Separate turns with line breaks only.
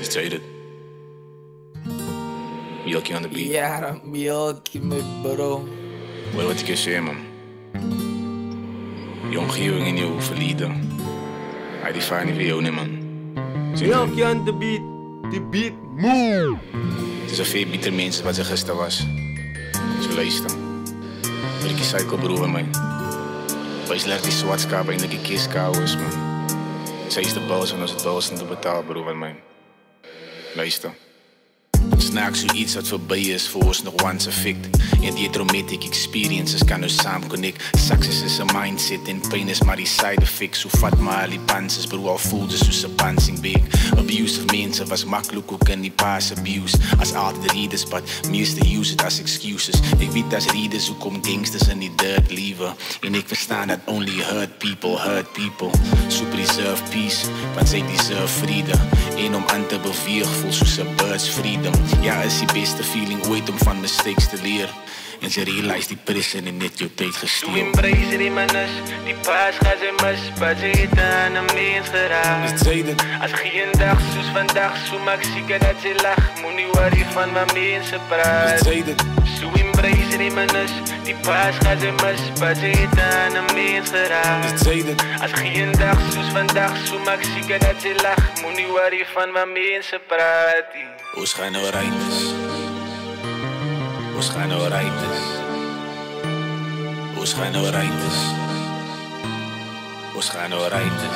Say it. Milky on the beat.
Ja, Milky, my bro.
Wat ik je zei, man. Je omgeving in je verleden. Hij die vaar niet voor jou, nee, man.
Milky on the beat. Die beat move.
Het is een veel beter mensen wat ze gisteren was. Zo luister. Wil ik je cycle broer van mij. Wij slecht die zwartskaap eindelijk die kieskouw is, man. Zij is de baas en als het baas niet te betalen, broer van mij. Luister. Snaaks zoiets wat voorbij is voor ons nog once effect. En die traumatic experiences kan nou samen connect. Success is een mindset en pain is maar die side effects. Hoe vat maar al die panses, bro, al voelde soos een pansing big. Abusive mensen was makkelijk ook in die paas abuse. As altijd readers, but meeste use it as excuses. Ik weet as readers hoe kom gangsters in die dirt liever. En ik verstaan dat only hurt people. Super deserve peace, want zij deserve vrede. En om aan te beweeg voel soos een bird's freedom. Ja, is die beste feeling ooit om van mistakes te leren. En ze realize die prison en net jou tijd gesteel.
Doe embrace die manus, die paas gaat ze mis. But ze het aan een mens geraakt.
Dus zei dat.
Als geen dag soos vandag, zo maak zeker dat ze lach. Moet niet worry van wat mensen praat.
Dus zei dat.
Zo embrace die manus, die paas gaat ze mis. But ze het aan een mens geraakt.
Dus zei dat.
Als geen dag soos vandag, zo maak zeker dat ze lach. Moet niet worry van wat mensen praat.
Ons gaan nou rijden. Ons gaan nou rijden. Ons gaan nou rijden. Ons gaan nou rijden.